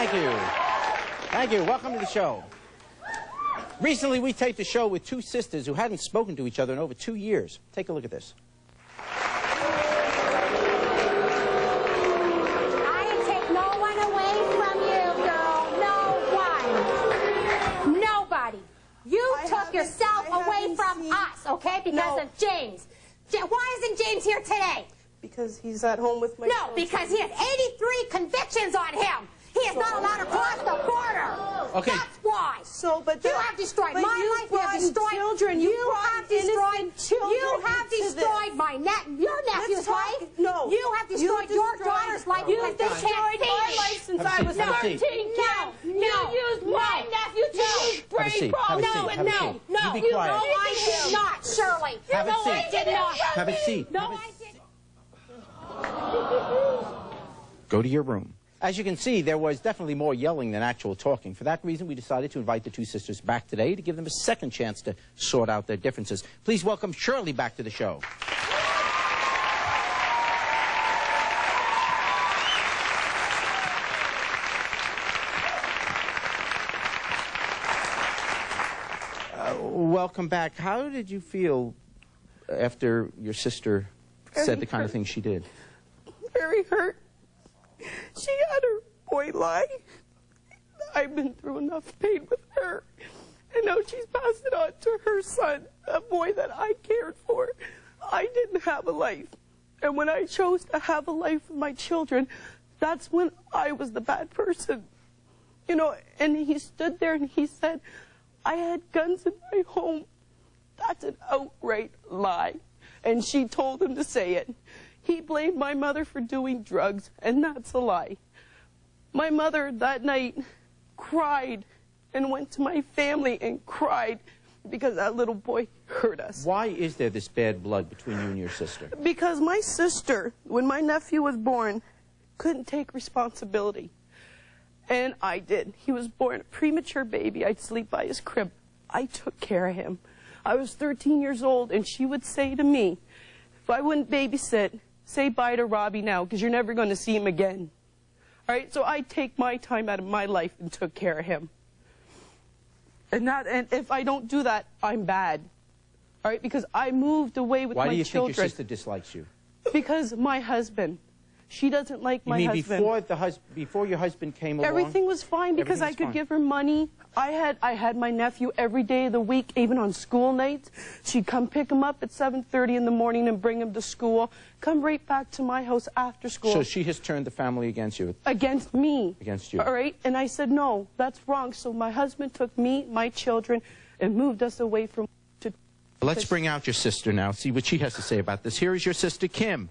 Thank you. Thank you. Welcome to the show. Recently, we taped a show with two sisters who hadn't spoken to each other in over 2 years. Take a look at this. I didn't take no one away from you, girl. No one. Nobody. You took yourself away from us, okay, because of James. Why isn't James here today? Because he's at home with my children. Because he has 83 convictions on him. He is not allowed to cross the border. Okay. That's why. But you have destroyed my life. You have destroyed children. You have destroyed children. You have destroyed your nephew's life. No. You have destroyed your daughter's life. You have destroyed my life since I was 13. No. You used my nephew to use brain problems. No. You did not, Shirley. Have a seat. I did not. Have a seat. No, I didn't. Go to your room. As you can see, there was definitely more yelling than actual talking. For that reason, we decided to invite the two sisters back today to give them a second chance to sort out their differences. Please welcome Shirley back to the show. Welcome back. How did you feel after your sister said the kind of thing she did? Very hurt. She had her boy lie. I've been through enough pain with her. And now she's passed it on to her son, a boy that I cared for. I didn't have a life. And when I chose to have a life with my children, that's when I was the bad person. You know, and he stood there and he said, I had guns in my home. That's an outright lie. And she told him to say it. He blamed my mother for doing drugs, and that's a lie. My mother that night cried and went to my family and cried because that little boy hurt us. Why is there this bad blood between you and your sister? Because my sister, when my nephew was born, couldn't take responsibility. And I did. He was born a premature baby. I'd sleep by his crib. I took care of him. I was 13 years old, and she would say to me, if I wouldn't babysit, say bye to Robbie now, because you're never going to see him again. All right, so I take my time out of my life and took care of him. And if I don't do that, I'm bad. All right, because I moved away with my children. Why do you think your sister dislikes you? Because my husband. She doesn't like my husband. You mean before your husband came along? Everything was fine because I could give her money. I had my nephew every day of the week, even on school nights. She'd come pick him up at 7:30 in the morning and bring him to school. Come right back to my house after school. So she has turned the family against you? Against me. Against you. All right? And I said, no, that's wrong. So my husband took me, my children, and moved us away from... Let's bring out your sister now, see what she has to say about this. Here is your sister, Kim.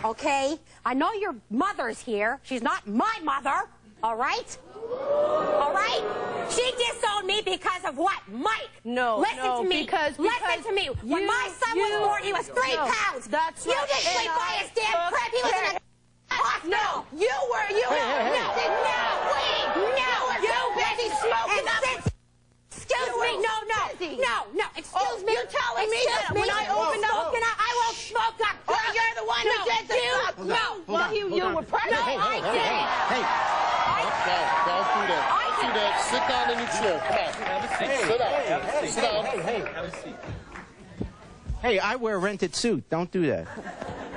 Okay? I know your mother's here. She's not my mother, all right? All right? She disowned me because of what? Mike. Listen to me. Listen to me. When my son was born, he was 3 pounds. That's you didn't sleep by his damn crib. He was in a hospital. No, you were. You busy smoking up. Excuse me. No. Excuse me. You're telling me that when I opened up, I won't smoke up. You're the one who did the stuff. You were pregnant. Hey. Don't do that. Sit down in your chair. Come on. Sit down. Have a seat. Hey, I wear a rented suit. Don't do that.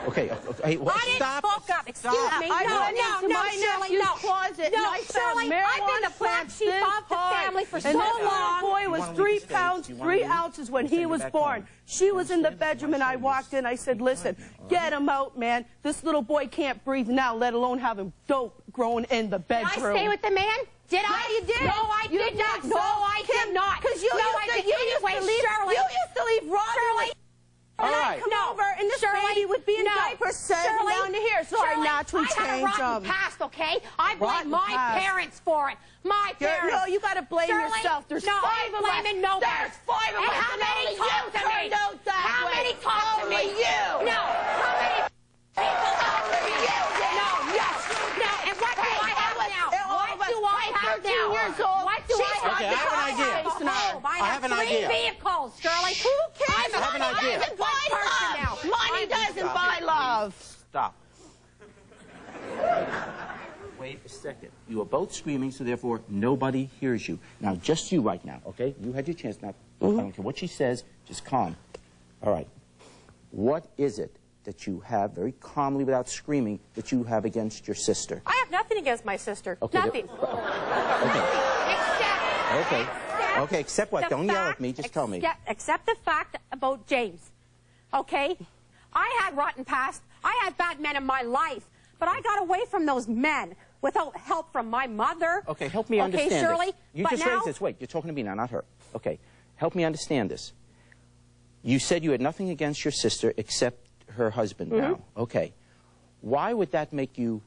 Okay, hey, well, I didn't smoke up. Excuse me. I went into my nephew's closet and I found marijuana I've been the black sheep of the family for so long. And that little boy was 3 pounds, 3 ounces when he was born. She was in the bedroom and I walked in. I said, listen, get him out, man. This little boy can't breathe now, let alone have him dope growing in the bedroom. Did I stay with the man? Did I? Yeah, you did. No, I did not. No, I did not. Because you used to leave Robbie. All right. I'd come over and this baby would be in diapers sitting down to here. So I naturally changed I had a rotten past, okay? I blame my parents for it. My parents. No, you got to blame yourself. There's 5 of us. There's 5 of us. And how many talk to me? How many talk to me? You. No. How many people talk to you? No. And what do I have now? What do I have now? Years old. What do I have now? I have an idea. idea. vehicles, Shirley. Who cares? I have an idea. Doesn't buy love. Money doesn't buy love. Stop. Wait a second. You are both screaming, so therefore nobody hears you. Now, just you right now, okay? You had your chance. Now, I don't care what she says. Just calm. All right. What is it that you have, very calmly, without screaming, that you have against your sister? I have nothing against my sister. Okay, Nothing. Okay, except what? Don't yell at me. Just tell me. Except the fact about James. Okay? I had rotten past. I had bad men in my life. But I got away from those men without help from my mother. Okay, help me understand this. Shirley, You but just now, raised this. Wait, you're talking to me now, not her. Okay, help me understand this. You said you had nothing against your sister except her husband now. Okay. Why would that make you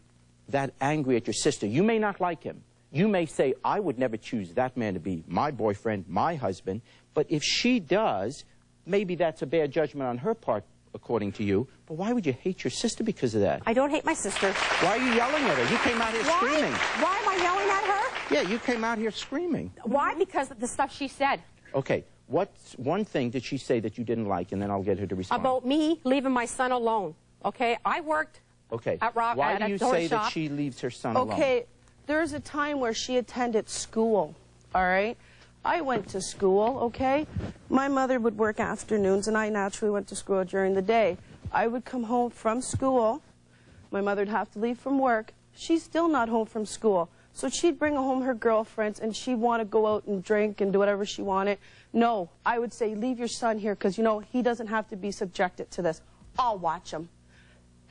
that angry at your sister? You may not like him. You may say, I would never choose that man to be my boyfriend, my husband. But if she does, maybe that's a bad judgment on her part, according to you. But why would you hate your sister because of that? I don't hate my sister. Why are you yelling at her? You came out here screaming. Why am I yelling at her? Yeah, you came out here screaming. Why? Because of the stuff she said. Okay. What's one thing did she say that you didn't like, and then I'll get her to respond? About me leaving my son alone. Okay? I worked at Rock Why at do a you door say shop. that she leaves her son alone? Okay, there's a time where she attended school, all right? I went to school, okay? My mother would work afternoons, and I naturally went to school during the day. I would come home from school. My mother would have to leave from work. She's still not home from school. So she'd bring home her girlfriends, and she'd want to go out and drink and do whatever she wanted. No, I would say, leave your son here, because, you know, he doesn't have to be subjected to this. I'll watch him.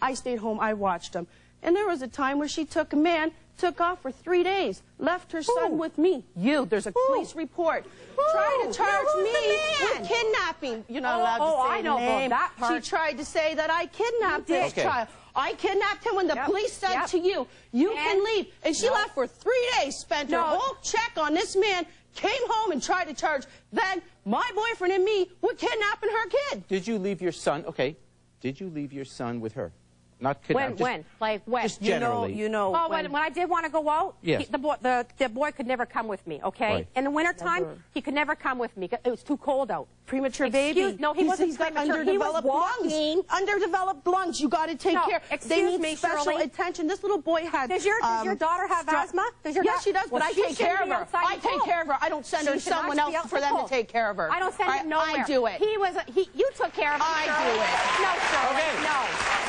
I stayed home, I watched him. And there was a time where she took a man, took off for 3 days, left her son with me. There's a police report. Tried to charge me with kidnapping. You're not allowed to say I know name. that part. She tried to say that I kidnapped this child. I kidnapped him when the police said to you, you can leave. And she left for 3 days, spent her whole check on this man, came home and tried to charge then my boyfriend and me with kidnapping her kid. Did you leave your son? Okay. Did you leave your son with her? Not kidnapped. When? Like when? Just generally. You know. Oh, when I did want to go out, yes. the boy could never come with me, okay? Right. In the wintertime, he could never come with me. It was too cold out. Premature baby. No, he wasn't He's got premature. underdeveloped He was walking. lungs. Underdeveloped lungs. You got to take care. They need special Shirley. attention. This little boy had. Does your daughter have asthma? Yes, she does, but I take care of her. I take care of her. I don't send her to someone else for them to take care of her. I don't send her nowhere. I do it. You took care of him. I do it. No, Shirley. Okay. No.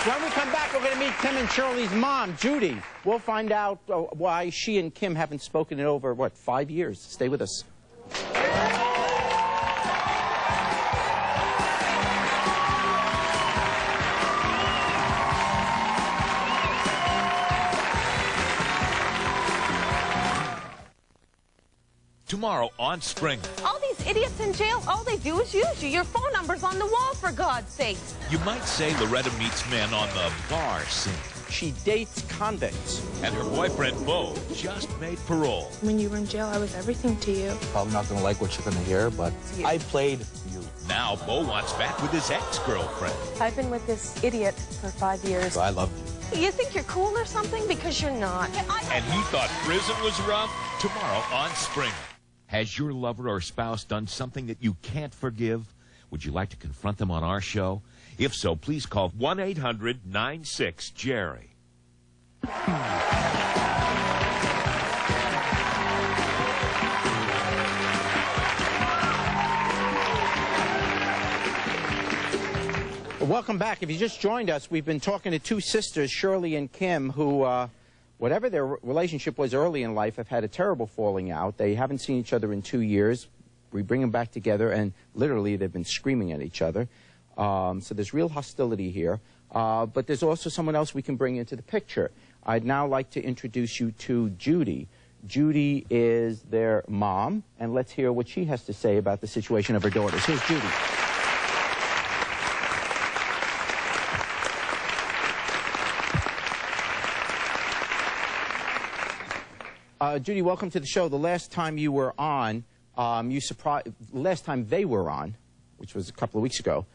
When we come back, we're going to meet Kim and Shirley's mom, Judy. We'll find out why she and Kim haven't spoken in over, 5 years. Stay with us. Tomorrow on Springer. All these idiots in jail, all they do is use you. Your phone number's on the wall, for God's sake. You might say Loretta meets men on the bar scene. She dates convicts. And her boyfriend, Bo, just made parole. When you were in jail, I was everything to you. Probably not going to like what you're going to hear, but I played you. Now Bo wants back with his ex-girlfriend. I've been with this idiot for 5 years. So I love you. You think you're cool or something? Because you're not. And he thought prison was rough? Tomorrow on Springer. Has your lover or spouse done something that you can't forgive? Would you like to confront them on our show? If so, please call 1-800-96-JERRY. Welcome back. If you just joined us, we've been talking to two sisters, Shirley and Kim, who, whatever their relationship was early in life, have had a terrible falling out. They haven't seen each other in 2 years. We bring them back together, and literally they've been screaming at each other. So there's real hostility here. But there's also someone else we can bring into the picture. I'd now like to introduce you to Judy. Judy is their mom, and let's hear what she has to say about the situation of her daughters. Here's Judy. Judy, welcome to the show. The last time you were on, last time they were on, which was a couple of weeks ago,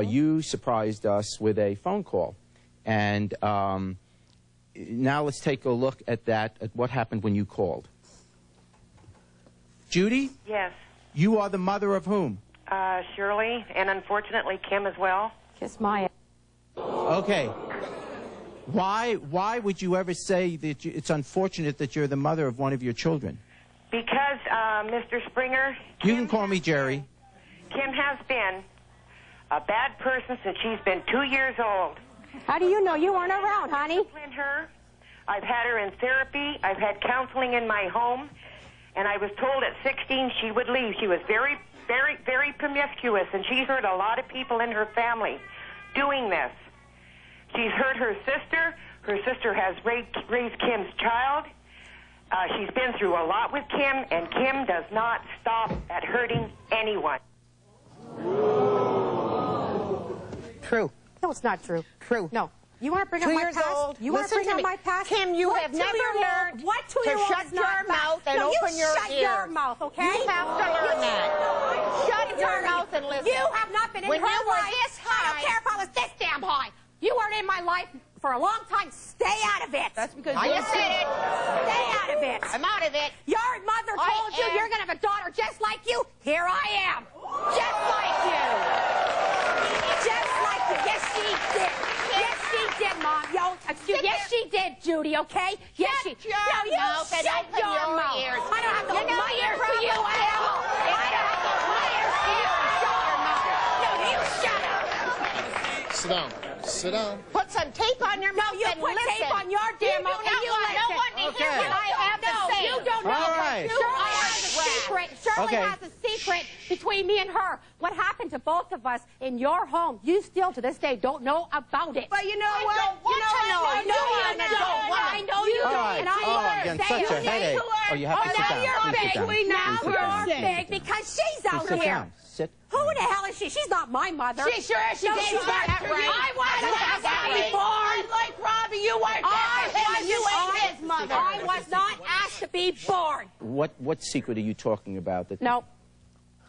you surprised us with a phone call. And now let's take a look at that, at what happened when you called. Judy? Yes. You are the mother of whom? Shirley, and unfortunately Kim as well. Kiss my ass. Okay. Why would you ever say that it's unfortunate that you're the mother of one of your children? Because, Mr. Springer... You can call me Jerry. Kim has been a bad person since she's been 2 years old. How do you know? You weren't around, honey. Her. I've had her in therapy. I've had counseling in my home. And I was told at 16 she would leave. She was very, very, very promiscuous, and she's hurt a lot of people in her family doing this. She's hurt her sister. Her sister has raised Kim's child. She's been through a lot with Kim, and Kim does not stop at hurting anyone. True. No, it's not true. True. No. You want to bring up my past? Old. You want to bring up my past? Kim, you have never learned to shut your mouth and open your ears. Shut your mouth, okay? You have to learn that. Shut your mouth and listen. You have not been in her life. When you were this high. I don't care if I was this damn high. You weren't in my life for a long time. Stay out of it. That's because you said it. Stay out of it. I'm out of it. Your mother told you you're going to have a daughter just like you. Here I am. Just like you. Just like you. Yes, she did. Yes, she did, Mom. Yes, she did, Judy, okay? Yes, she did. No, you shut your mouth. Ears. I don't have to hold my ears to you at all. I don't have to hold my ears to you. Shut your mouth. No, you shut up. Sit down. Sit down. Put some tape on your mouth and listen. No, you put tape on your damn mouth and you listen. No one to hear what I have to say. You don't know. All right. Shirley has a secret. Shirley has a secret between me and her. What happened to both of us in your home, you still to this day don't know about it. But you know what? I know you don't. All right. And I I'm getting such a headache. Oh, you have to sit down. Please sit down. Now Please sit down. you're big because she's out Sit here. down. Sit. Who the hell is she? She's not my mother. She sure is. She No, did. she's not. I wasn't asked to be born. Like Robbie, you weren't there for him and you ain't his mother. I was not asked to be born. What secret are you talking about? That No.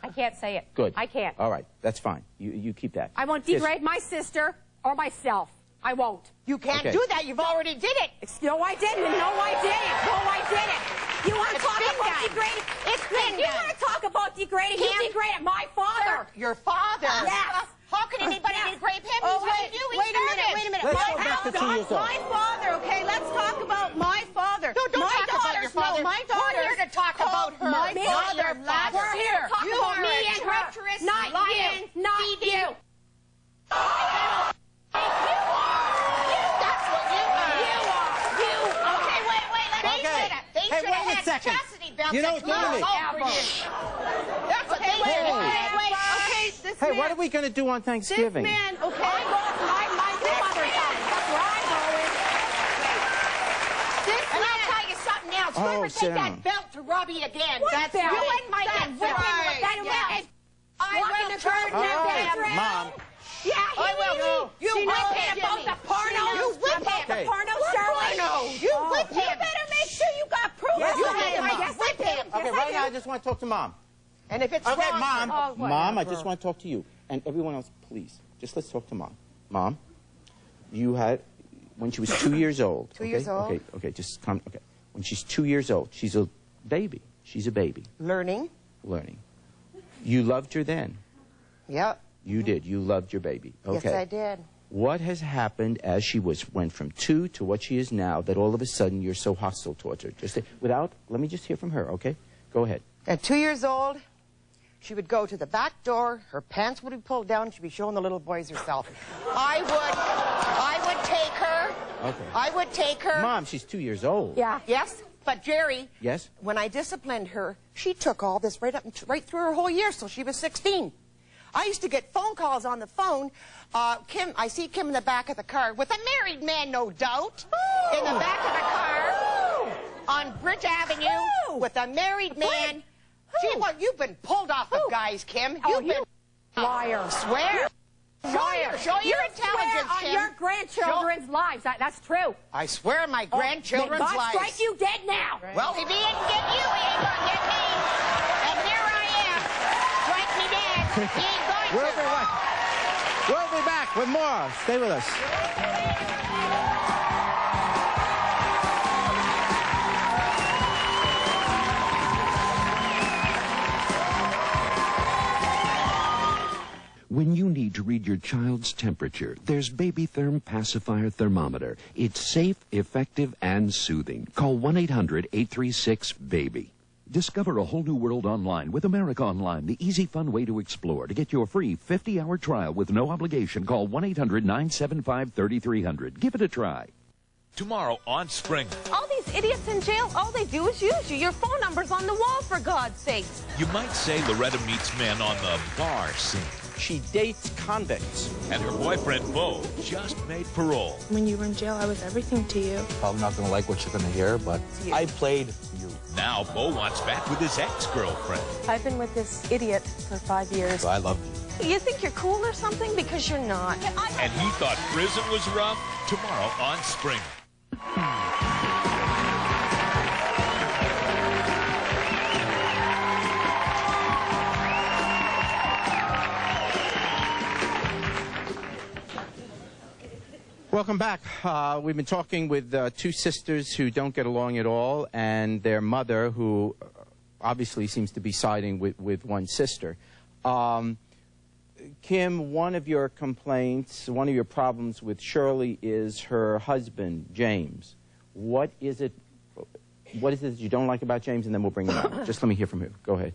I can't say it. Good. I can't. All right. That's fine. You keep that. I won't degrade my sister or myself. I won't. You can't Okay. do that. You've already did it. No, I didn't. No, I didn't. No, I didn't. You want to talk been about done. degrading? It's been You done. want to talk about degrading? You Kim? degraded my father. Your father? Yes. How can anybody Yes. degrade him? Oh, He's what you do. wait a minute. Let's My go back to 2 years old. My father, okay? Let's talk about my father. No, don't my talk about daughters, your father. No, my We're daughters. here to talk about her. My Me? father Your last father. We're here to talk You about are me a and her. treacherous Not lion. you. Not you. That's what you are. You are. Okay, wait. They Okay. should Hey, have wait a had second. chastity belts. You know that what, close Jimmy? all for you. That's what they should Hey. have had. Okay, this Hey, man. what are we going to do on This Thanksgiving? man, okay? I'm going to my mother's house. That's where I'm going. And I'll tell you something else. Oh, Whoever sit take down. that belt to Robbie again. What That's belt? you and Mike That's and Whipping right. with that Yeah. belt. I Walking will the curb turn now, All right, damn. Mom. Yeah, I will. You She whip knows, him about Jimmy. the porno. You whip about him. the porno, Shirley. You whip him. You better make sure you got proof. Yes, You I had do, him. Mom. Yes, whip him. Okay, right now I just want to talk to Mom. And if it's Okay, wrong, Mom. Oh, Mom, I just want to talk to you. And everyone else, please. Just let's talk to Mom. Mom, you had, when she was 2 years old. 2 years old. Okay, just come. Okay. When she's 2 years old, she's a baby. She's a baby. learning. Learning. You loved her then. Yep. You did. You loved your baby. Okay. Yes, I did. What has happened as she went from 2 to what she is now that all of a sudden you're so hostile towards her? Let me just hear from her, okay? Go ahead. At 2 years old, she would go to the back door, her pants would be pulled down, she'd be showing the little boys herself. I would take her. Okay. I would take her. Mom, she's 2 years old. Yeah. Yes, but Jerry. Yes? When I disciplined her, she took all this right through her whole year, so she was 16. I used to get phone calls on the phone. I see Kim in the back of the car with a married man, no doubt, in the back of the car on Bridge Avenue with a married man. Gee, well, you've been pulled off of guys, Kim. You've been liar. Swear. Show your intelligence, on Kim. your grandchildren's lives. That's true. I swear on my grandchildren's God lives. strike you dead now. Well, if he didn't get you, he ain't gonna get me. And here I am. Strike me dead. He ain't going We'll be back with more. Stay with us. to read your child's temperature, there's Babytherm Pacifier Thermometer. It's safe, effective, and soothing. Call 1-800-836-BABY. Discover a whole new world online with America Online, the easy, fun way to explore. To get your free 50-hour trial with no obligation, call 1-800-975-3300. Give it a try. Tomorrow on Springer. All these idiots in jail, all they do is use you. Your phone number's on the wall, for God's sake. You might say Loretta meets men on the bar scene. She dates convicts. And her boyfriend, Bo, just made parole. When you were in jail, I was everything to you. Probably not going to like what you're going to hear, but I played you. Now Bo wants back with his ex-girlfriend. I've been with this idiot for 5 years. So I love you. You think you're cool or something? Because you're not. And he thought prison was rough. Tomorrow on Springer. Welcome back. We've been talking with two sisters who don't get along at all, and their mother, who obviously seems to be siding with one sister. Kim, one of your complaints, one of your problems with Shirley is her husband, James. What is it that you don't like about James? And then we'll bring it up. Just let me hear from you. Go ahead.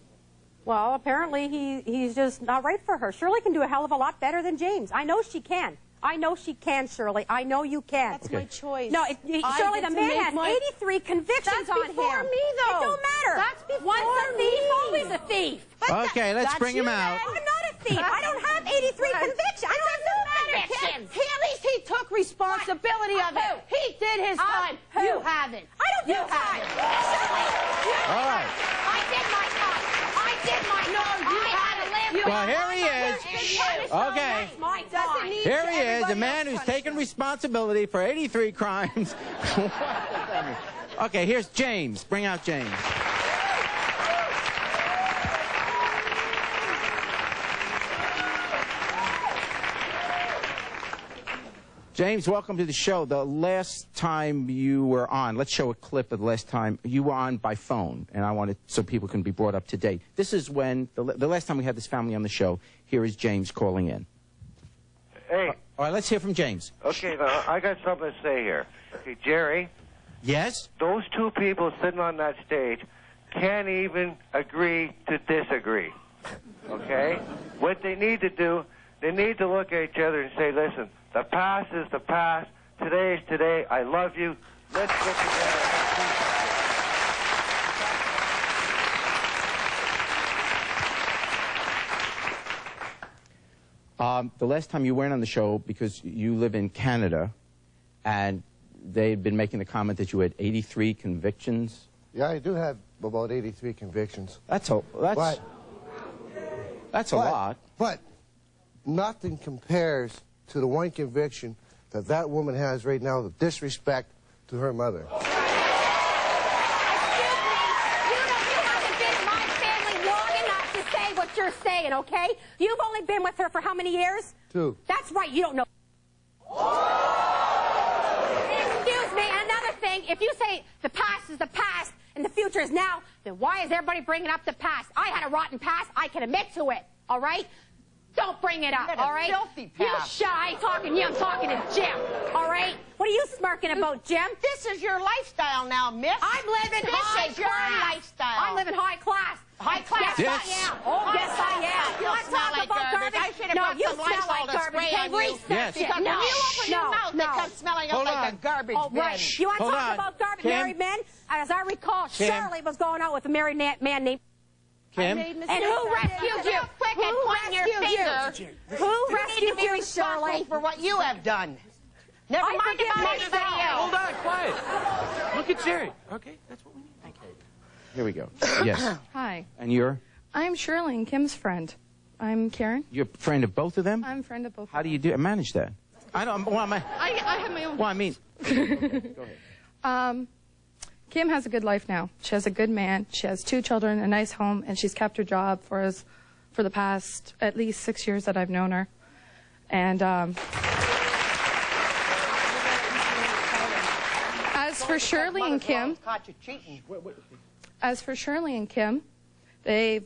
Well, apparently he's just not right for her. Shirley can do a hell of a lot better than James. I know she can. I know she can, Shirley. I know you can. That's my choice. No, Shirley, the man has 83 convictions on him. That's before me, though. It don't matter. That's before Once a thief, always a thief. Okay, let's bring him out. I'm not a thief. I don't have 83 convictions. I don't have no convictions. At least he took responsibility of it. He did his time. You haven't. I don't do time. Shirley, All right. I did my time. I did my time. I had to live. Well, here he is. Okay. My time. Here he is, a man who's taken responsibility for 83 crimes. What does that mean? Okay, here's James. Bring out James. James, welcome to the show. The last time you were on, let's show a clip of the last time you were on by phone, and I wanted so people can be brought up to date. This is when the last time we had this family on the show. Here is James calling in. Hey. All right, let's hear from James. Okay, now, I got something to say here. Okay, Jerry. Yes? Those two people sitting on that stage can't even agree to disagree. Okay? What they need to do, they need to look at each other and say, listen, the past is the past. Today is today. I love you. Let's get together. The last time you weren't on the show, because you live in Canada, and they had been making the comment that you had 83 convictions. Yeah, I do have about 83 convictions. That's a lot. But nothing compares to the one conviction that woman has right now, the disrespect to her mother. Excuse me. You haven't been in my family long enough to say what you're saying, okay? You've only been with her for how many years? 2. That's right, you don't know. Excuse me, and another thing, if you say the past is the past and the future is now, then why is everybody bringing up the past? I had a rotten past. I can admit to it, all right? Don't bring it up, all right? Filthy You past. shy. I ain't talking to you. I'm talking to Jim, all right? What are you smirking about, Jim? This is your lifestyle now, miss. I'm living high This is your class. lifestyle. I'm living high class. High class. Yes, I am. Oh, yes, I am. You want to talk like about garbage. garbage? I should have No, brought you some smell Lysol like to garbage. spray Hey, on you. research Yes. it. Because No, when you open your mouth, no. it comes smelling Hold like on. a garbage Oh, bin. right. You want to Hold talk on. about garbage Kim? married men? As I recall, Kim? Shirley was going out with a married man named... Kim? And who rescued you? Quick and point your finger. Who You need rescued to be you, responsible Shirley? for what you have done. Never I mind forgive about myself. anybody else. Hold on, quiet. Look at Jerry. Okay, that's what we need. Here we go. Yes. Hi. And you're? I'm Shirley and Kim's friend. I'm Karen. You're a friend of both of them? I'm a friend of both. How do you manage that? I don't. Well, I have my own. Well, I mean. Go ahead. Kim has a good life now. She has a good man. She has 2 children, a nice home, and she's kept her job for the past at least 6 years that I've known her. And as for Shirley and Kim, they've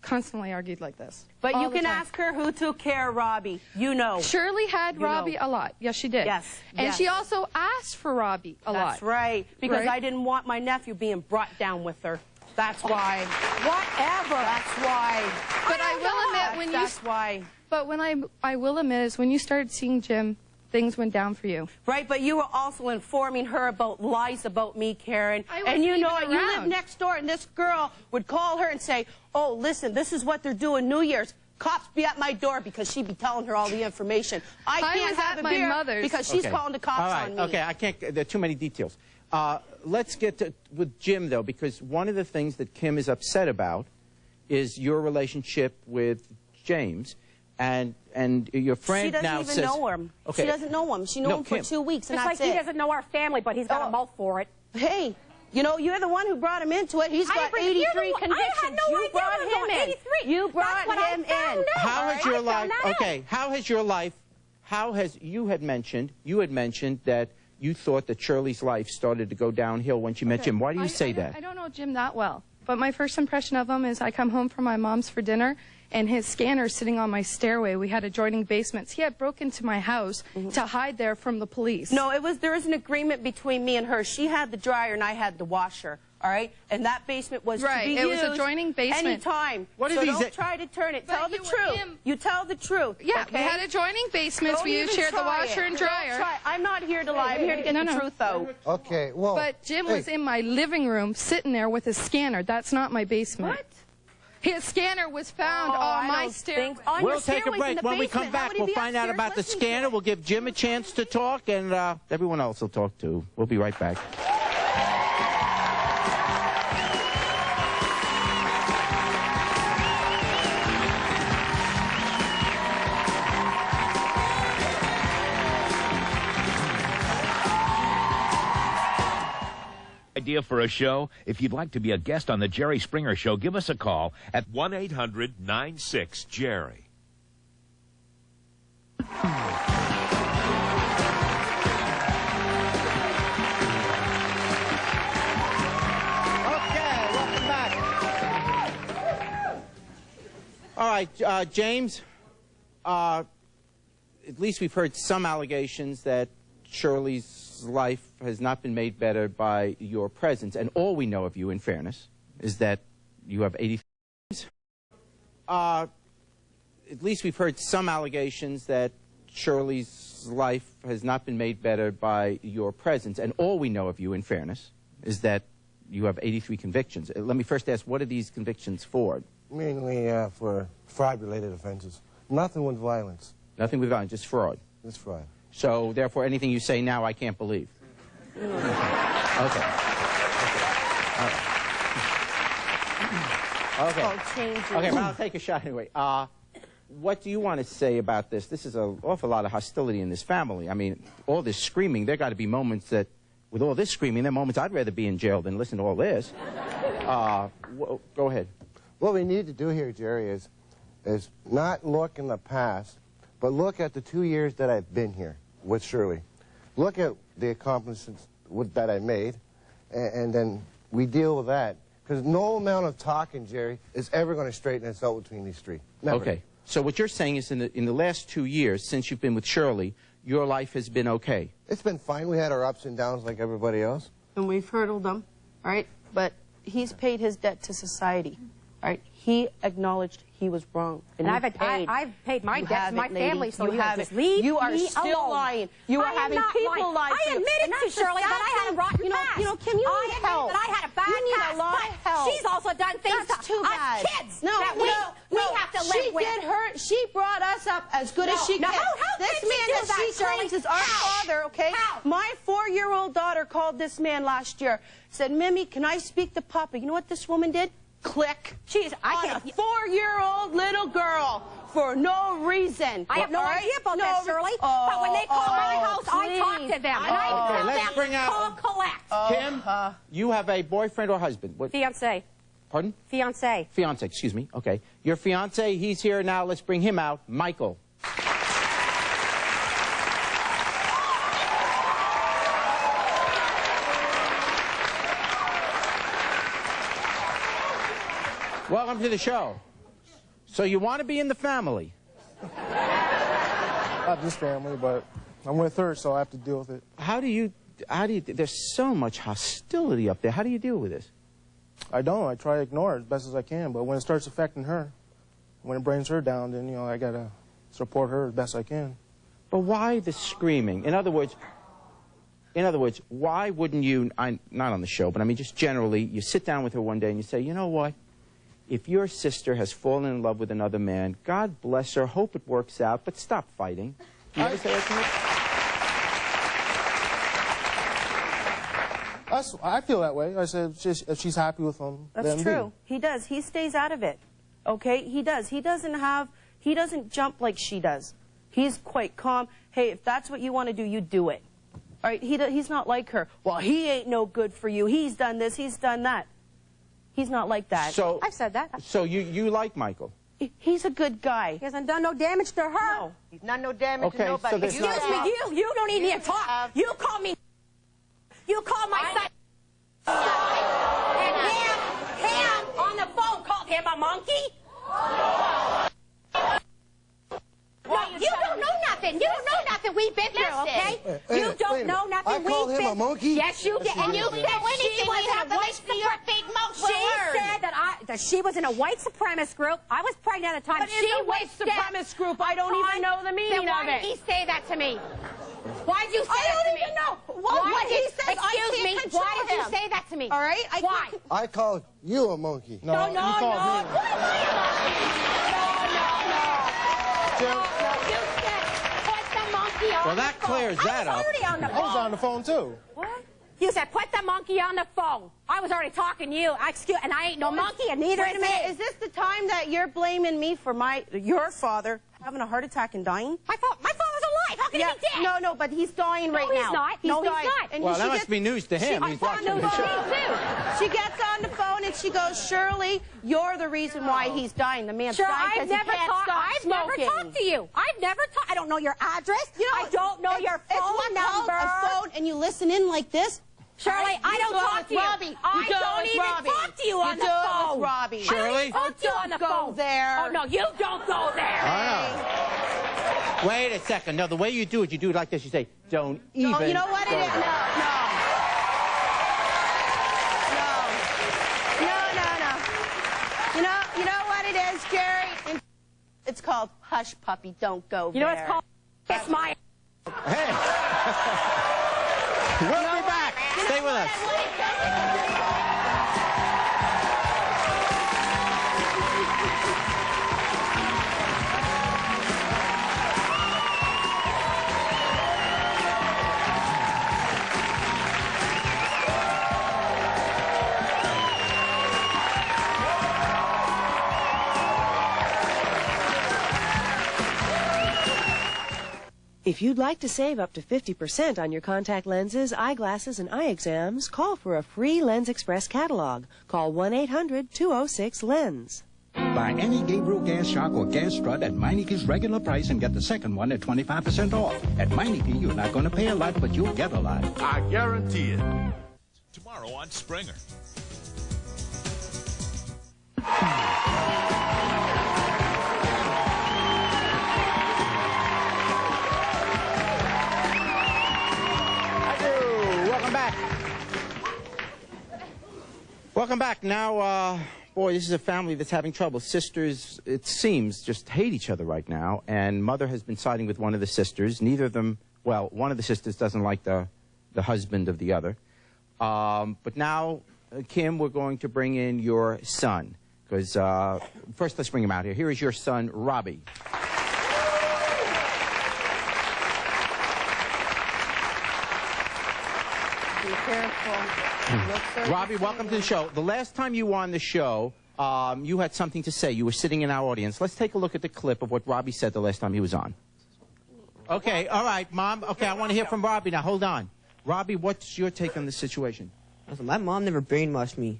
constantly argued like this. But all you the can time. ask her who took care of Robbie. You know. Shirley had You Robbie know. a lot. Yes, she did. Yes, And yes. she also asked for Robbie a lot. That's right. Because Right? I didn't want my nephew being brought down with her. That's why. Whatever. That's why. But I will admit when That's why. But when I will admit is when you started seeing Jim, things went down for you. Right, but you were also informing her about lies about me, Karen. I And you wasn't know even it. You live around. next door, and this girl would call her and say, oh, listen, this is what they're doing New Year's. Cops be at my door because she'd be telling her all the information. I can't was have at a my beer mother's. because she's Okay. calling the cops All right. on me. Okay, I can't. There are too many details. Let's get to with Jim though, because one of the things that Kim is upset about is your relationship with James, and your friend She doesn't now even says. know him. Okay. She doesn't know him. She knew No, him for Kim. 2 weeks, and It's like that's he it. doesn't know our family, but he's got a mouth for it. Hey, you know, you're the one who brought him into it. He's got 83 convictions. I had no you idea brought there him were in. 83. You brought That's what him I found in. out. How has your I life? found that out. Okay, how has your life? How has you had mentioned that you thought that Shirley's life started to go downhill when she met Jim. Why do you say that? I don't know Jim that well, but my first impression of him is I come home from my mom's for dinner, and his scanner's sitting on my stairway. We had adjoining basements. He had broke into my house to hide there from the police. No, there was an agreement between me and her. She had the dryer and I had the washer. All right, and that basement was Right, to be it was used adjoining basement. anytime. What so if don't he's try to turn it. But Tell the you and truth. him- You tell the truth. Yeah, okay? we had adjoining basements. Don't We even shared the try washer it. and Don't dryer. try. I'm not here to lie. I'm here to get No, the no. truth out. Okay, well. But Jim hey, was in my living room sitting there with his scanner. That's not my basement. What? His scanner was found Oh, on I my don't stairway. think- on We'll your take a stairways in break. the When we come basement. How back, would he we'll be find out upstairs about the listening to scanner. it? We'll give Jim a chance to talk, and everyone else will talk too. We'll be right back. Idea for a show? If you'd like to be a guest on the Jerry Springer Show, give us a call at 1-800-96-JERRY. Okay, welcome back. All right, James, at least we've heard some allegations that Shirley's life has not been made better by your presence, and all we know of you, in fairness, is that you have 80. At least we've heard some allegations that Shirley's life has not been made better by your presence, and all we know of you, in fairness, is that you have 83 convictions. Let me first ask, what are these convictions for? Mainly for fraud-related offenses. Nothing with violence. Nothing with violence, just fraud. It's fraud. So, therefore, anything you say now, I can't believe. Okay. Okay. All right. Okay. Oh, change it. Okay, well, I'll take a shot anyway. What do you want to say about this? This is an awful lot of hostility in this family. I mean, all this screaming, there got to be moments that, with all this screaming, there are moments I'd rather be in jail than listen to all this. Go ahead. What we need to do here, Jerry, is not look in the past, but look at the 2 years that I've been here with Shirley. Look at the accomplishments that I made, and then we deal with that. Because no amount of talking, Jerry, is ever going to straighten us out between these three. Never. Okay. So what you're saying is in the last 2 years, since you've been with Shirley, your life has been okay. It's been fine. We had our ups and downs like everybody else. And we've hurdled them, all right? But he's paid his debt to society, all right? He acknowledged he was wrong. And I've paid my debt to my family, so you just leave You are me still alone. lying. You are I am having not people lying. lie to I you. admitted And to that's the Shirley that I had a sad rotten thing. past. You know, Kim, you I need admit help. that I had a bad You need past, a lot but of help. she's also done things That's to too bad. us kids No, that we have to live with. She did her. She brought us up as good as she No, can. how This did she man do that that, she Shirley? claims is our How? father, okay? How? My 4-year-old daughter called this man last year. Said, Mimi, can I speak to Papa? You know what this woman did? Click. Jeez, I On can't. a 4-year-old little girl for no reason. I have no All right? idea about No that, Shirley. Oh, but when they call my house, I talk please. to them. And Oh. I Okay, tell let's them, bring out- call collect. Kim, you have a boyfriend or husband? What? Fiancé. Pardon? Fiancé. Fiance, excuse me. Okay. Your fiance, he's here now. Let's bring him out. Michael. Welcome to the show. So you want to be in the family? Not this family, but I'm with her, so I have to deal with it. How do you, there's so much hostility up there. How do you deal with this? I don't. I try to ignore it as best as I can, but when it starts affecting her, when it brings her down, then, you know, I got to support her as best I can. But why the screaming? In other words, why wouldn't you, not on the show, but I mean just generally, you sit down with her one day and you say, you know what? If your sister has fallen in love with another man, God bless her, hope it works out, but stop fighting. Do you ever say that to her? I feel that way. I said if she's happy with him, that's true. He does. He stays out of it. Okay? He does. He doesn't jump like she does. He's quite calm. Hey, if that's what you want to do, you do it. All right? He's not like her. Well, he ain't no good for you. He's done this. He's done that. He's not like that. So, I've said that. So you like Michael? He's a good guy. He hasn't done no damage to her. No, he's done no damage to nobody. So excuse me, you don't need to talk. You call me. You call my son. And him on the phone called him a monkey. No, you don't know nothing. You don't know nothing. We've been through, okay? You don't know nothing. I called him a monkey? Yes, you did. And you said she was in a white that she was in a white supremacist group. I was pregnant at the time. But she was white supremacist group. I don't even know the meaning of it. Why did he say that to me? Why did you say that to me? I don't even know. What he says, excuse me. Why did you say that to me? All right. Why? I called you a monkey. No, No. you called me. You said put the monkey on the phone. Well, that clears that up. I was already on the phone. I was on the phone, too. What? You said put the monkey on the phone. I was already talking to you. And I ain't no monkey, and neither Wait is a minute. me. Is this the time that you're blaming me for your father having a heart attack and dying? My father's alive. How can he be dead? No, but he's dying right now. He's not. He's dying. And Well, that must be news to him. He's watching the show. She gets on the phone and she goes, Shirley, you're the reason why he's dying. The man's Sure, dying I've because he never can't talked. stop I've smoking. never talked to you. I've never talked. I don't know your address. I don't know your phone number. A phone, and you listen in like this. Shirley, I don't talk to you. Robbie. I don't even talk to you on the phone. Robbie. Shirley? I don't talk to you on the go phone. there. Oh, no, you don't go there. Wait a second. No, the way you do it like this. You say, don't even. No, you know what it is? No. You know what it is, Jerry? It's called Hush Puppy, Don't Go There. You know what it's called? Kiss my... Hey. We'll be back. Stay with us. If you'd like to save up to 50% on your contact lenses, eyeglasses, and eye exams, call for a free Lens Express catalog. Call 1-800-206-LENS. Buy any Gabriel gas shock or gas strut at Meineke's regular price and get the second one at 25% off. At Meineke, you're not going to pay a lot, but you'll get a lot. I guarantee it. Tomorrow on Springer. Welcome back. Now, boy, this is a family that's having trouble. Sisters, it seems, just hate each other right now, and mother has been siding with one of the sisters. Neither of them, well, one of the sisters doesn't like the husband of the other. But now, Kim, we're going to bring in your son, because first let's bring him out here. Here is your son, Robbie. Be careful. Robbie, welcome to the show. The last time you were on the show, you had something to say. You were sitting in our audience. Let's take a look at the clip of what Robbie said the last time he was on. Okay, all right, Mom. Okay, I want to hear from Robbie now. Hold on. Robbie, what's your take on this situation? Listen, my mom never brainwashed me.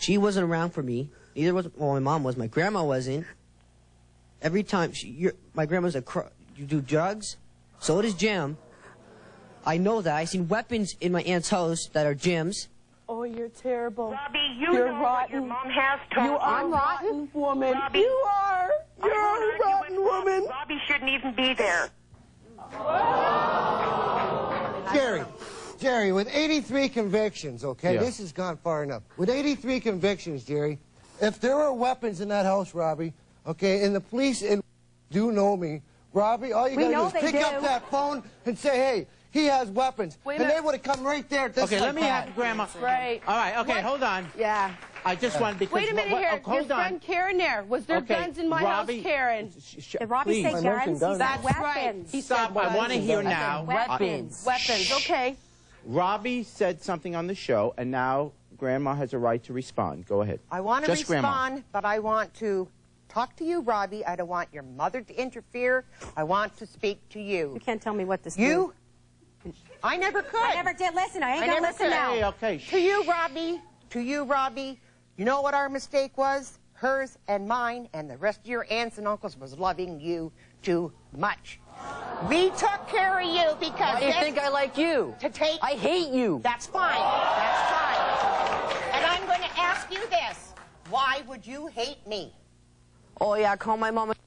She wasn't around for me. Neither was, well, my mom was. My grandma wasn't. Every time, my grandma's you do drugs? So does Jim. I know that. I've seen weapons in my aunt's house that are Jim's. Oh, you're terrible. Robbie, you're know rotten. What your mom has told you. You are rotten woman. Robbie. You are. You're a rotten woman. Robbie shouldn't even be there. Jerry, with 83 convictions, okay? Yeah. This has gone far enough. With 83 convictions, Jerry, if there were weapons in that house, Robbie, okay, and the police do know me, Robbie, all you gotta do is pick up that phone and say, hey, he has weapons. And they would have come right there. Okay, let me have Grandma. Right. All right, okay, hold on. Yeah. I just wanted because... Wait a minute here. Your hold on. friend Karen there. Was there guns in my Robbie, house, Karen? Did Robbie say guns? He said That's weapons. right. He Stop, said I want to hear I said now. Weapons. Weapons, okay. Robbie said something on the show, and now Grandma has a right to respond. Go ahead. I want to Just respond, Grandma. but I want to talk to you, Robbie. I don't want your mother to interfere. I want to speak to you. You can't tell me what to do. You? I never could. I never did listen. I ain't gonna listen now. Hey, okay. To you, Robbie. To you, Robbie. You know what our mistake was? Hers and mine and the rest of your aunts and uncles was loving you too much. We took care of you because... Why do you think I like you? To take... I hate you. That's fine. That's fine. And I'm going to ask you this. Why would you hate me? Oh, yeah, call my mom and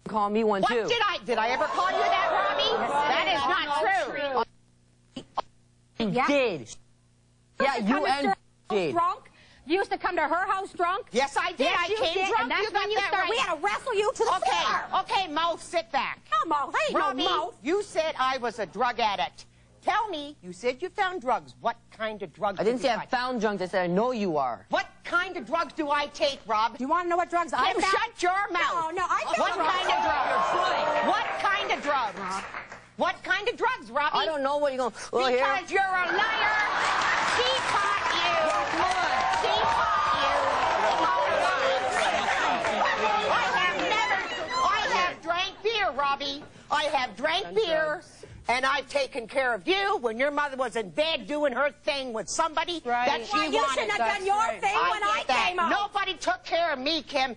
call me one, too. What did I ever call you that, Robbie? That is not true. You did. Yeah, you and did. Drunk? You used to come to her house drunk? Yes, I did. Yes, I you came did, drunk. and that's You got when you that started. right. We had to wrestle you to the floor. Okay, mouth, sit back. No, mouth. Hey, Robbie, no mouth. you said I was a drug addict. Tell me, you said you found drugs. What kind of drugs I didn't did say you I find? found drugs. I said I know you are. What kind of drugs do I take, Rob? Do you want to know what drugs I Kim, found? shut your mouth. No, I found What drugs. kind of drugs? What kind of drugs? What kind of drugs, Robbie? I don't know what you're going to... Well, because you're a liar. She taught you. She taught you. I have drank beer, Robbie. I have drank beer. And I've taken care of you when your mother was in bed doing her thing with somebody that she Well, you wanted. shouldn't have done your thing when I get that. came home. Nobody took care of me, Kim.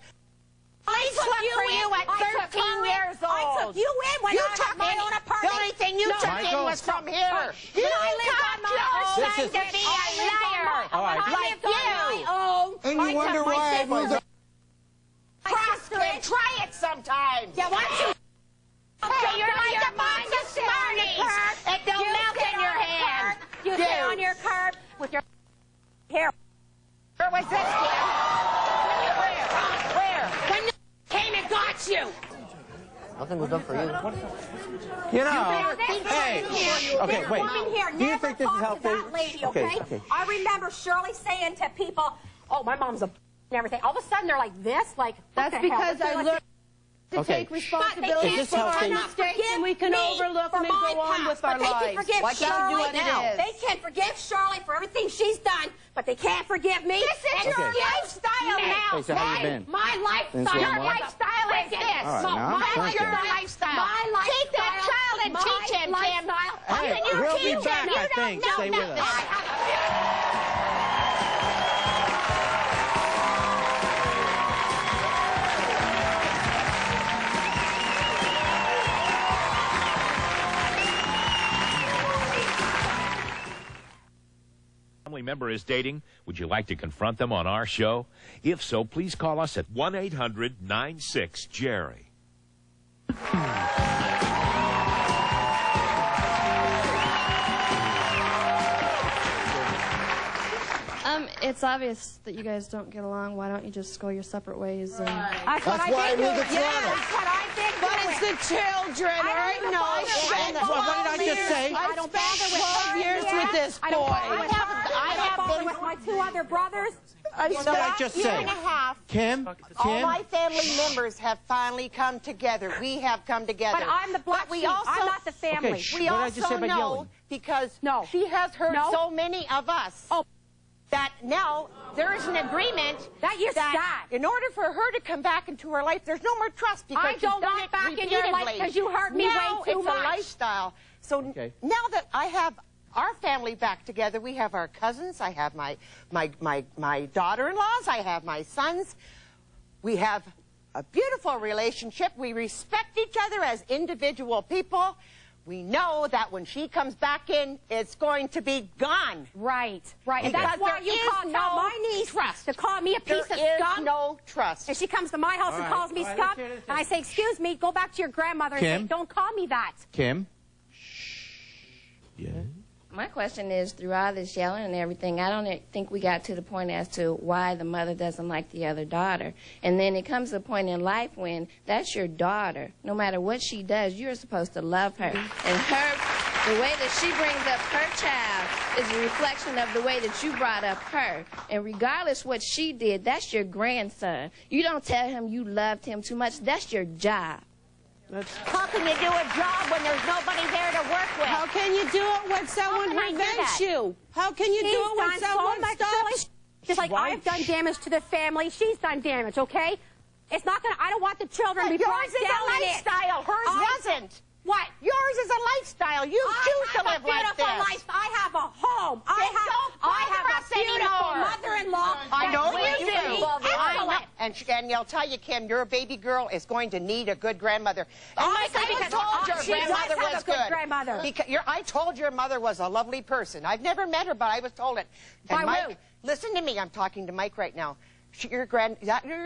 I slept for you at 13 years old. I took you in when I had my own apartment. The only thing you took in was from here. You taught your son to be a liar. All right. Like you. And you wonder why I moved up. Proskin, try it sometimes. Yeah, why don't you... Okay, you're like a box of Smarties. It don't melt in your hand. You sit on your curb with your hair. Where was this, Kim? Where? When the came and got you. Nothing was done for you. You know, Hey, okay, wait. Woman here, Do you never think this is talk helpful? to that lady, okay? I remember Shirley saying to people, "Oh, my mom's a and everything." All of a sudden, they're like this, like That's because I learned to Okay. take responsibility for our mistakes, and we can overlook them and go on with our They can lives. forgive Why can't we do Shirley it now? They can forgive Shirley for everything she's done, but they can't forgive me. This is your lifestyle now. Hey, so how you been? My Been lifestyle. saying Your what? lifestyle is this. All right, now I'm That's thinking. your lifestyle. My lifestyle. Take that child and teach him, Kim. How Hey, can you we'll be teach back, him? I You don't think. know Stay with nothing. us. Family member is dating, would you like to confront them on our show? If so, please call us at 1-800-96-JERRY. It's obvious that you guys don't get along. Why don't you just go your separate ways? And... That's That's why I moved to Toronto. That's what I think. But it's the children, all right? No, What did I just say? I don't spent 12 years with this boy. I have been with my two other brothers. What did I just say? Year and a half. Kim? All my family members have finally come together. We have come together. But I'm the black sheep. I'm not the family. Okay, We what did I just say also about know, yelling? because No. she has hurt No. so many of us, that now there is an agreement That you stop. in order for her to come back into her life, there's no more trust because I she's don't done want it back in your life repeatedly. because you hurt me now way too it's much. a lifestyle. So now that I have our family back together, we have our cousins, I have my daughter-in-laws, I have my sons. We have a beautiful relationship. We respect each other as individual people. we know that when she comes back in, it's going to be gone. Right, right. And Because that's why you there is tell no my niece trust. to call me a piece of There scum. is no trust. And she comes to my house and calls me scum, and I say, excuse me, go back to your grandmother and Kim? say, don't call me that. Kim? Yeah. My question is, through all this yelling and everything, I don't think we got to the point as to why the mother doesn't like the other daughter. And then it comes to a point in life when that's your daughter. No matter what she does, you're supposed to love her. And the way that she brings up her child is a reflection of the way that you brought up her. And regardless what she did, that's your grandson. You don't tell him you loved him too much. That's your job. How can you do a job when there's nobody there to work with? How can you do it when someone prevents you? How can you do it when someone stops? Just like I've done damage to the family, she's done damage, okay? It's not gonna, I don't want the children to be brought Yours is down a in it. lifestyle. Hers wasn't. What? Yours is a lifestyle. You choose to live like this. I have a home. I have a beautiful mother-in-law. I know you do. Excellent. And they'll tell you, Kim, your baby girl is going to need a good grandmother. And Mike, I told your grandmother was good. Grandmother. Because I told your mother was a lovely person. I've never met her, but I was told it. And Mike, listen to me. I'm talking to Mike right now. Your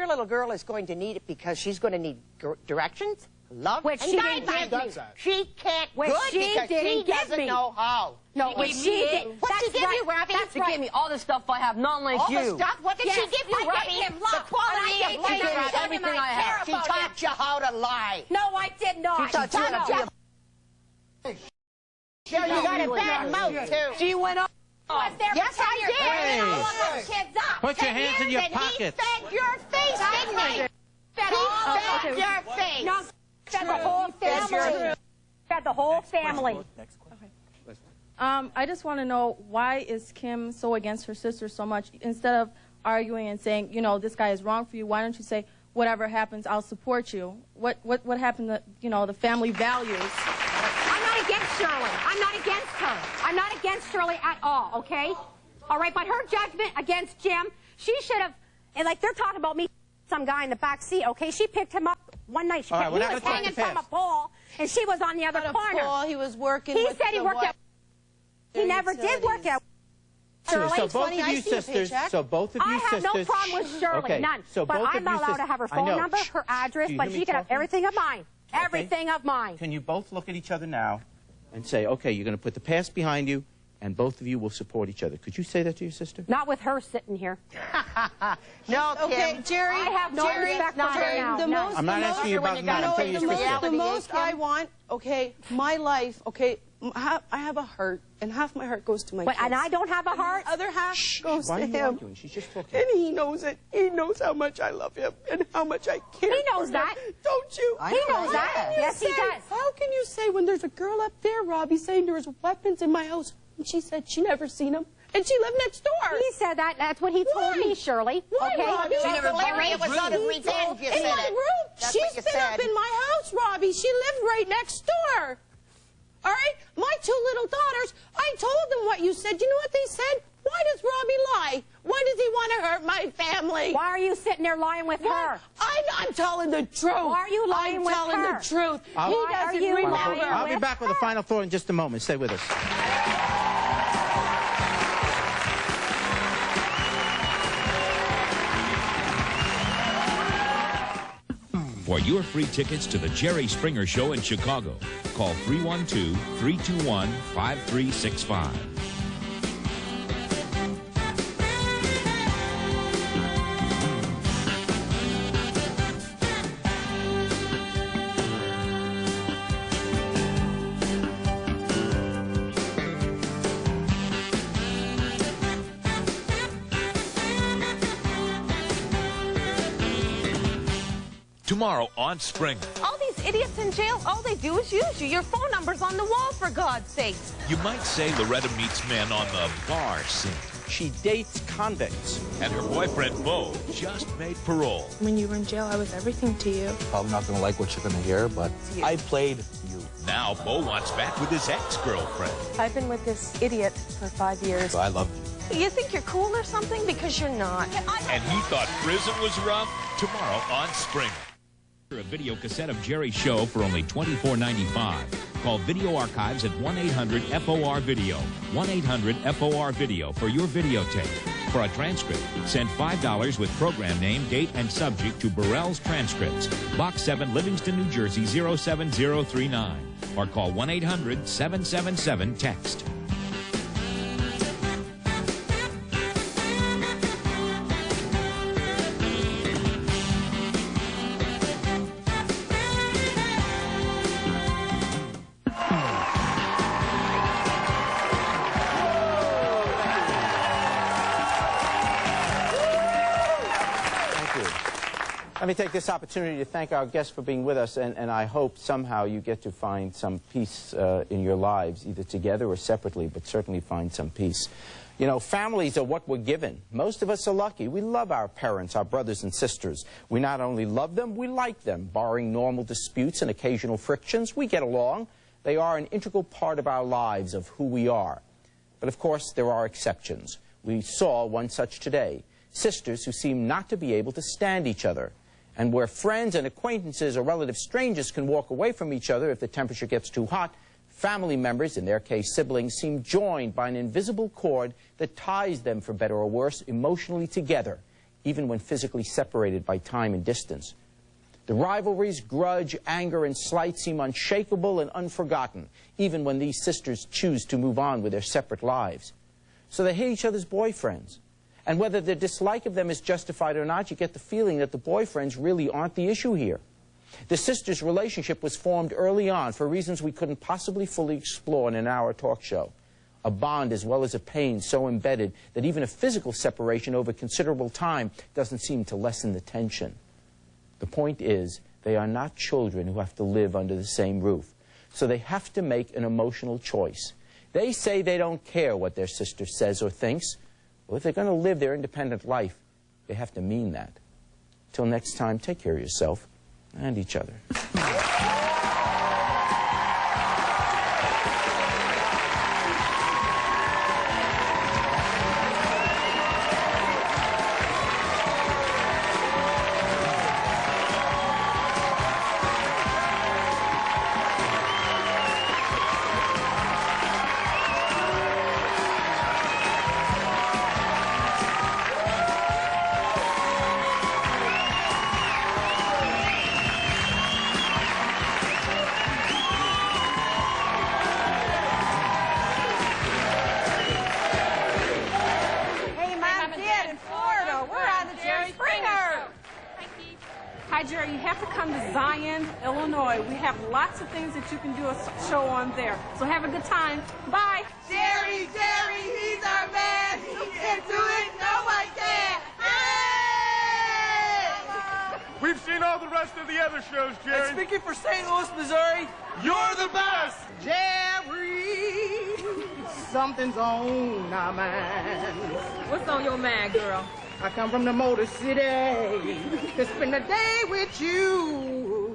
little girl is going to need it because she's going to need directions, love, Which and she didn't guidance. give me. She can't Which good she because didn't she give doesn't me. know how. No, which she did. What she give you, Robbie? That's She gave me all the stuff I have, not like all you. the stuff? What did she give you, I Robbie? gave him love. The quality of life, gave me Robbie. everything I have. She taught you how to lie. No, I did not. She taught you how to be you got a bad mouth, too. She went up. Yes, I did. All of those kids up. Put your hands in your And pockets. he fed your face, didn't he? He fed your face. No, fed the whole family. Fed the whole family. I just want to know, why is Kim so against her sister so much? Instead of arguing and saying, you know, this guy is wrong for you, why don't you say, whatever happens, I'll support you? What happened to, you know, the family values? I'm not against Shirley. I'm not against her. I'm not against Shirley at all, okay? All right, but her judgment against Jim, she should have, and like they're talking about me, some guy in the back seat, okay? She picked him up one night. He was hanging from a pole, and she was on the other corner. He was working He with said he worked at... He never did work at... Shirley. So both of you sisters, I have no problem with Shirley, okay, none. so But both I'm of not you allowed to have her I phone know. number, her address, Do you but hear me she can have talking? everything of mine. Everything of mine. Can you both look at each other now and say, okay, you're going to put the past behind you, and both of you will support each other? Could you say that to your sister? Not with her sitting here. No, Kim. Okay, Jerry. I have no respect for her now. I'm not asking you about now. I'm telling you The sister. most I want, okay, my life, okay, I have a heart, and half my heart goes to my kids. And I don't have a heart? The other half goes Why to are you him. arguing? She's just talking. And he knows it. He knows how much I love him and how much I care. He knows for that. him. Don't you? He knows that. Yes, he does. How can you say when there's a girl up there, Robbie, saying there's weapons in my house, and she said she never seen them, and she lived next door? He said that. That's what he told me, Shirley. Why, Okay. Robbie? She never Larry, it was out of revenge, you In said my it. room. That's She's what you been up said. in my house, Robbie. She lived right next door. All right? My two little daughters, I told them what you said. You know what they said? Why does Robbie lie? Why does he want to hurt my family? Why are you sitting there lying with her? I'm telling the truth. Why are you lying with her? I'm telling the truth. I'll- He Why are doesn't you remember. lying I'll be with back with a final thought in just a moment. Stay with us. For your free tickets to the Jerry Springer Show in Chicago, call 312-321-5365. Tomorrow on Springer. All these idiots in jail, all they do is use you. Your phone number's on the wall, for God's sake. You might say Loretta meets men on the bar scene. She dates convicts. And her boyfriend, Bo, just made parole. When you were in jail, I was everything to you. Probably not going to like what you're going to hear, but I played you. Now Bo wants back with his ex-girlfriend. I've been with this idiot for 5 years. So I loved you. You think you're cool or something? Because you're not. And he thought prison was rough. Tomorrow on Springer. A video cassette of Jerry's show for only $24.95. Call Video Archives at 1-800-FOR-VIDEO. 1-800-FOR-VIDEO for your videotape. For a transcript, send $5 with program name, date, and subject to Burrell's Transcripts, Box 7, Livingston, New Jersey, 07039. Or call 1-800-777-TEXT. Let me take this opportunity to thank our guests for being with us, and I hope somehow you get to find some peace in your lives, either together or separately, but certainly find some peace. You know, families are what we're given. Most of us are lucky. We love our parents, our brothers and sisters. We not only love them, we like them. Barring normal disputes and occasional frictions, we get along. They are an integral part of our lives, of who we are. But of course, there are exceptions. We saw one such today. Sisters who seem not to be able to stand each other. And where friends and acquaintances or relative strangers can walk away from each other if the temperature gets too hot, family members, in their case siblings, seem joined by an invisible cord that ties them, for better or worse, emotionally together, even when physically separated by time and distance. The rivalries, grudge, anger, and slight seem unshakable and unforgotten, even when these sisters choose to move on with their separate lives. So they hate each other's boyfriends. And whether their dislike of them is justified or not, you get the feeling that the boyfriends really aren't the issue here. The sisters' relationship was formed early on for reasons we couldn't possibly fully explore in an hour talk show. A bond as well as a pain so embedded that even a physical separation over considerable time doesn't seem to lessen the tension. The point is, they are not children who have to live under the same roof. So they have to make an emotional choice. They say they don't care what their sister says or thinks. Well, if they're going to live their independent life, they have to mean that. Till next time, take care of yourself and each other. Hi, Jerry. You have to come to Zion, Illinois. We have lots of things that you can do a show on there. So have a good time. Bye. Jerry, he's our man. He can do it. No one can. Hey! We've seen all the rest of the other shows, Jerry. And speaking for St. Louis, Missouri, you're the best. Jerry, something's on my mind. What's on your mind, girl? I come from the Motor City to spend the day with you.